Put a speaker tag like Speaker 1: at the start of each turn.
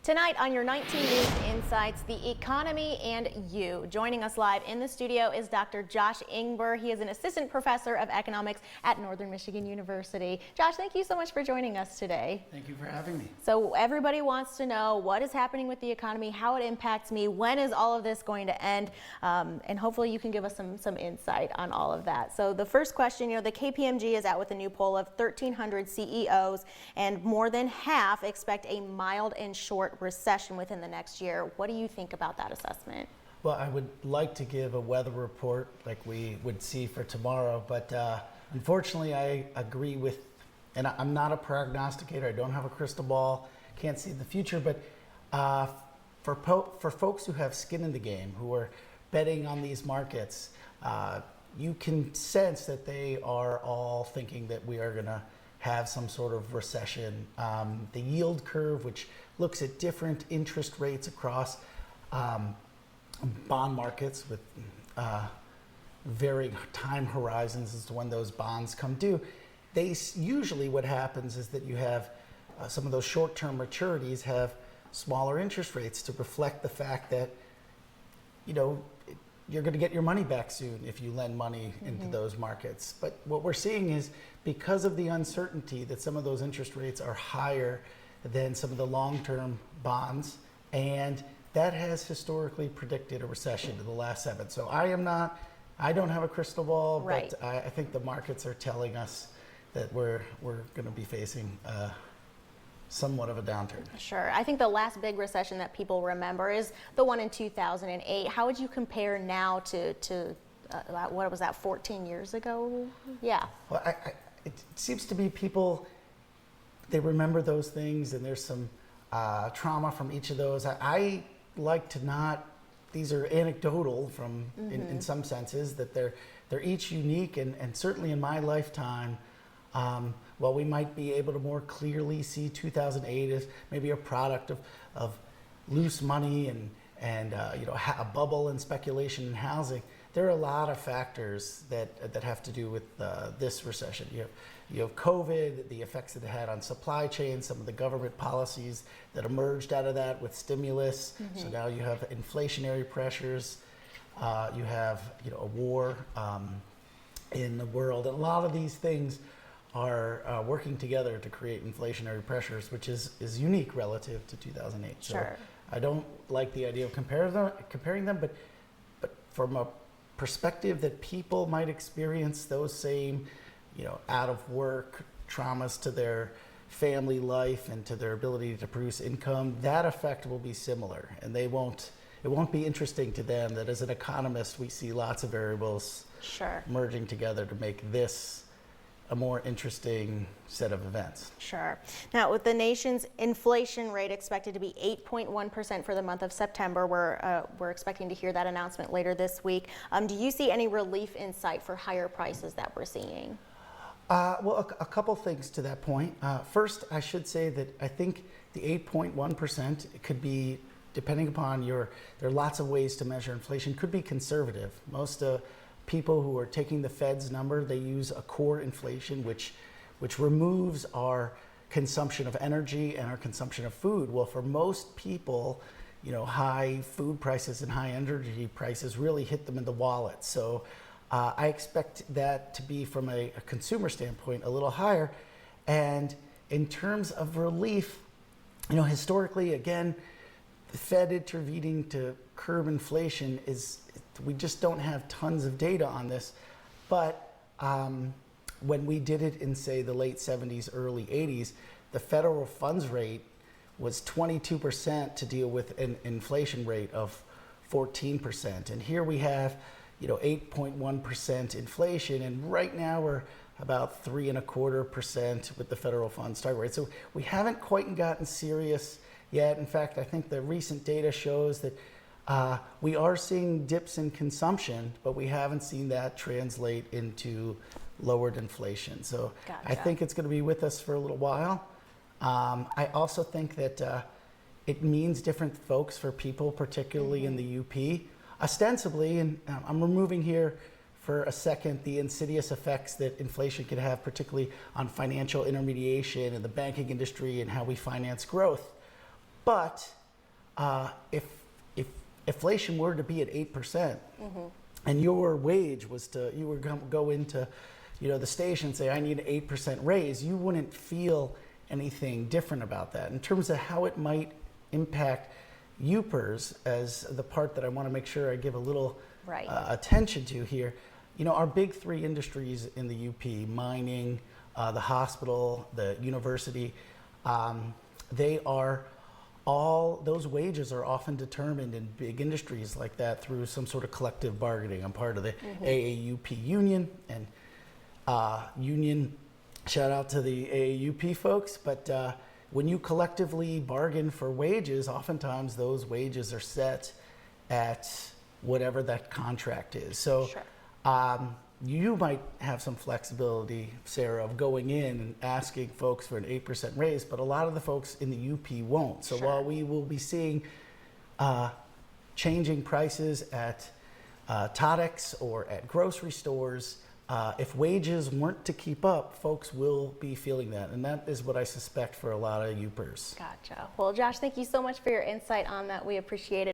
Speaker 1: Tonight on your 19 News Insights, the economy and you. Joining us live in the studio is Dr. Josh Ingber. He is an assistant professor of economics at Northern Michigan University. Josh, thank you so much for joining us today.
Speaker 2: Thank you for having me.
Speaker 1: So everybody wants to know what is happening with the economy, how it impacts me, when is all of this going to end, and hopefully you can give us some insight on all of that. So the first question, the KPMG is out with a new poll of 1,300 CEOs, and more than half expect a mild and short recession within the next year. What do you think about that assessment?
Speaker 2: Well, I would like to give a weather report like we would see for tomorrow, but unfortunately I agree with, and I'm not a prognosticator, I don't have a crystal ball, can't see the future, but for folks who have skin in the game, who are betting on these markets, you can sense that they are all thinking that we are going to have some sort of recession. The yield curve, which looks at different interest rates across bond markets with varying time horizons as to when those bonds come due, usually what happens is that you have some of those short-term maturities have smaller interest rates to reflect the fact that you're going to get your money back soon if you lend money into those markets. But what we're seeing is, because of the uncertainty, that some of those interest rates are higher than some of the long-term bonds, and that has historically predicted a recession in the last 7. So I don't have a crystal ball,
Speaker 1: right,
Speaker 2: but I think the markets are telling us that we're going to be facing somewhat of a downturn.
Speaker 1: Sure. I think the last big recession that people remember is the one in 2008. How would you compare now to what was that, 14 years ago? Yeah. Well,
Speaker 2: it seems to be people, they remember those things, and there's some trauma from each of those. I like to not, these are anecdotal from, in some senses, that they're each unique, and certainly in my lifetime, while we might be able to more clearly see 2008 as maybe a product of loose money and a bubble and speculation in housing, there are a lot of factors that have to do with this recession. You have COVID, the effects that it had on supply chains, some of the government policies that emerged out of that with stimulus. So now you have inflationary pressures. You have a war in the world, and a lot of these things are working together to create inflationary pressures, which is unique relative to 2008.
Speaker 1: Sure.
Speaker 2: So I don't like the idea of comparing them, but from a perspective that people might experience those same, out of work traumas to their family life and to their ability to produce income, that effect will be similar, and it won't be interesting to them that as an economist we see lots of variables merging together to make this a more interesting set of events.
Speaker 1: Sure. Now, with the nation's inflation rate expected to be 8.1% for the month of September, we're expecting to hear that announcement later this week. Do you see any relief in sight for higher prices that we're seeing?
Speaker 2: Well, a couple things to that point. First, I should say that I think the 8.1% could be, depending upon there are lots of ways to measure inflation, could be conservative. Most people who are taking the Fed's number, they use a core inflation, which removes our consumption of energy and our consumption of food. Well, for most people, high food prices and high energy prices really hit them in the wallet. So I expect that to be, from a consumer standpoint, a little higher. And in terms of relief, historically, again, the Fed intervening to curb inflation we just don't have tons of data on this, but when we did it in, say, the late 70s, early 80s, the federal funds rate was 22% to deal with an inflation rate of 14%. And here we have, 8.1% inflation, and right now we're about 3.25% with the federal funds target rate. So we haven't quite gotten serious yet. In fact, I think the recent data shows that we are seeing dips in consumption, but we haven't seen that translate into lowered inflation. So
Speaker 1: Gotcha.
Speaker 2: I think it's going to be with us for a little while. I also think that it means different folks for people, particularly in the UP. Ostensibly, and I'm removing here for a second the insidious effects that inflation can have, particularly on financial intermediation and the banking industry and how we finance growth. But if inflation were to be at 8%, and your wage was you were going to go into, the station and say, I need an 8% raise, you wouldn't feel anything different about that. In terms of how it might impact UPers, as the part that I want to make sure I give a little attention to here, our big three industries in the UP, mining, the hospital, the university, they are all, those wages are often determined in big industries like that through some sort of collective bargaining. I'm part of the AAUP union, and shout out to the AAUP folks, but when you collectively bargain for wages, oftentimes those wages are set at whatever that contract is. So you might have some flexibility, Sarah, of going in and asking folks for an 8% raise, but a lot of the folks in the UP won't. So while we will be seeing changing prices at Todex or at grocery stores, if wages weren't to keep up, folks will be feeling that. And that is what I suspect for a lot of UPers.
Speaker 1: Gotcha. Well, Josh, thank you so much for your insight on that. We appreciate it.